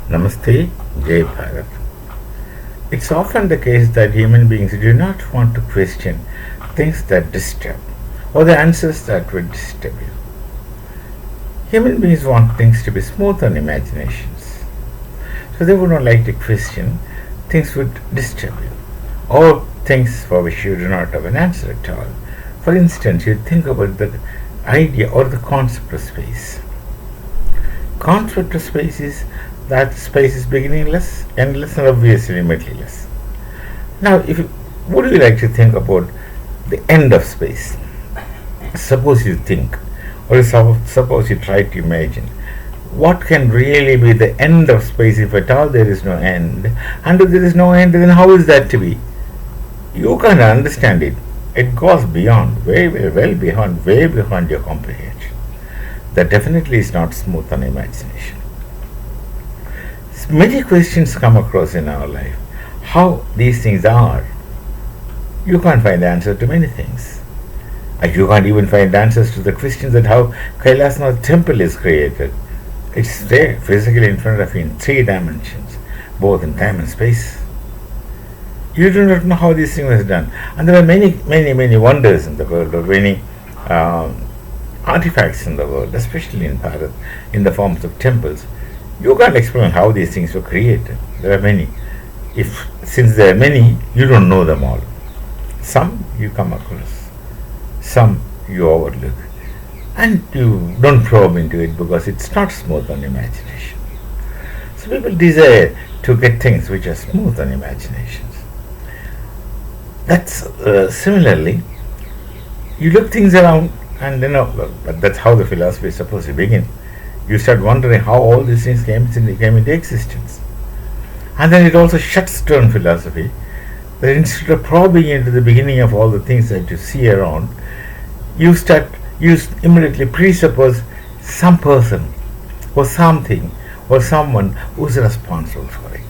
Namaste, Jai Bharat. It's often the case that human beings do not want to question things that disturb or the answers that would disturb you. Human beings want things to be smooth on imaginations. So they would not like to question things would disturb you or things for which you do not have an answer at all. For instance, you think about the idea or the concept of space. Concept of space is that space is beginningless, endless, and obviously limitless. Now, would you like to think about the end of space? Suppose you think, or suppose you try to imagine, what can really be the end of space if at all there is no end? And if there is no end, then how is that to be? You can't understand it. It goes beyond, well beyond, way beyond your comprehension. That definitely is not smooth on imagination. Many questions come across in our life. How these things are. You can't find the answer to many things. And you can't even find answers to the questions that how Kailasnath temple is created. It's there physically in front of you in 3 dimensions, both in time and space. You do not know how this thing was done. And there are many wonders in the world, or many artifacts in the world, especially in Bharat, in the forms of temples. You can't explain how these things were created. There are many. Since there are many, you don't know them all. Some you come across, some you overlook, and you don't probe into it because it's not smooth on imagination. So people desire to get things which are smooth on imaginations. That's similarly, you look things around, and but that's how the philosophy is supposed to begin. You start wondering how all these things came into existence. And then it also shuts down philosophy. That instead of probing into the beginning of all the things that you see around, you immediately presuppose some person or something or someone who's responsible for it.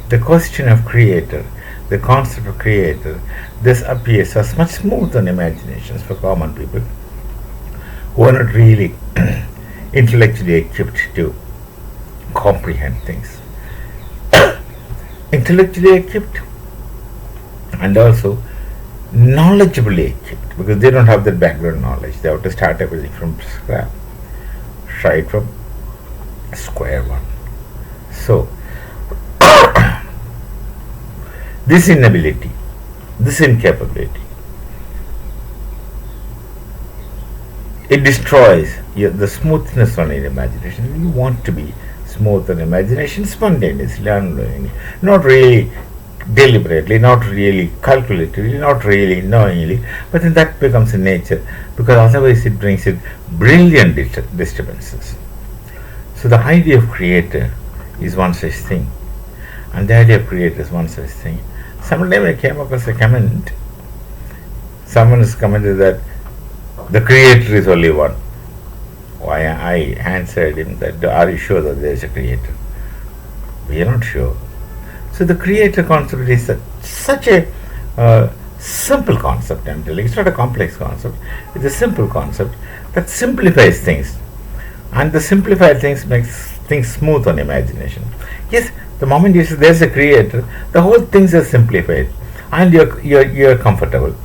The question of creator, the concept of creator, this appears as much smooth on imaginations for common people who are not really intellectually equipped to comprehend things. Intellectually equipped and also knowledgeably equipped, because they don't have that background knowledge. They have to start everything from scratch, right from square one. So, this inability, this incapability, it destroys the smoothness on your imagination. You want to be smooth on imagination spontaneously, unknowingly, not really deliberately, not really calculatively, not really knowingly, but then that becomes a nature, because otherwise it brings in brilliant disturbances. So the idea of creator is one such thing, and the idea of creator is one such thing. Sometime I came across a comment. Someone has commented that the creator is only one. Why I answered him that, are you sure that there is a creator? We are not sure. So the creator concept is such a simple concept, I'm telling you. It's not a complex concept. It's a simple concept that simplifies things. And the simplified things makes things smooth on imagination. Yes, the moment you say there's a creator, the whole things are simplified. And you're comfortable.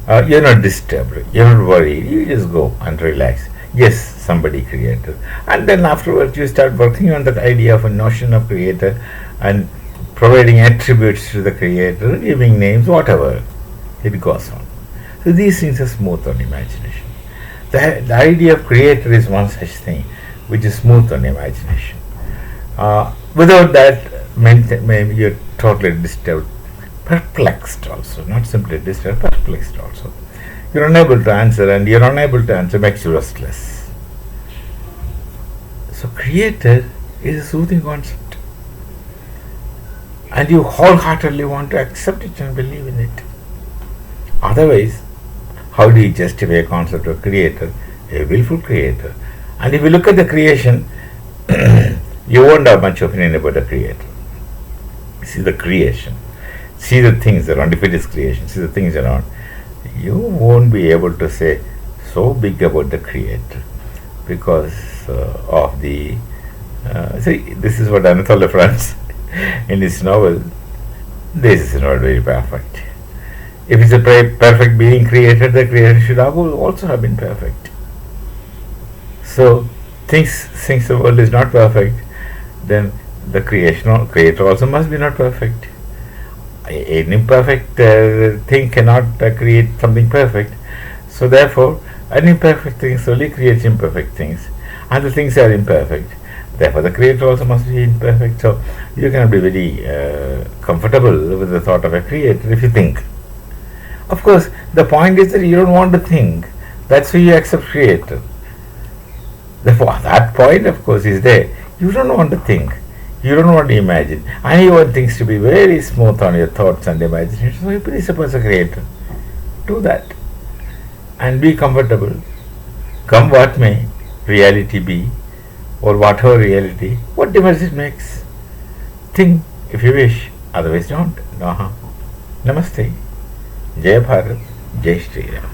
You're not disturbed. You're not worried. You just go and relax. Yes, somebody created. And then afterwards you start working on that idea of a notion of creator and providing attributes to the creator, giving names, whatever. It goes on. So these things are smooth on imagination. The idea of creator is one such thing which is smooth on imagination. Without that, maybe you're totally disturbed, perplexed also, not simply disturbed, perplexed also. You're unable to answer, and you're unable to answer makes you restless. So creator is a soothing concept, and you wholeheartedly want to accept it and believe in it. Otherwise, how do you justify a concept of creator, a willful creator? And if you look at the creation, you won't have much opinion about the creator. See the creation, see the things around. If it is creation, see the things around. You won't be able to say so big about the creator because of the See, this is what Anatole France in his novel. This is not very perfect. If it's a perfect being created, the creator should have also have been perfect. So, since the world is not perfect, then the creator also must be not perfect. An imperfect thing cannot create something perfect. So therefore, an imperfect thing solely creates imperfect things, and the things are imperfect. Therefore, the creator also must be imperfect. So you cannot be very comfortable with the thought of a creator if you think. Of course, the point is that you don't want to think. That's why you accept creator. Therefore, that point, of course, is there. You don't want to think. You don't want to imagine. And you want things to be very smooth on your thoughts and imagination. So you presuppose a creator. Do that. And be comfortable. Come what may, reality be, or whatever reality, what difference it makes. Think if you wish, otherwise don't. No harm. Namaste. Jai Bharat. Jai Shri Ram.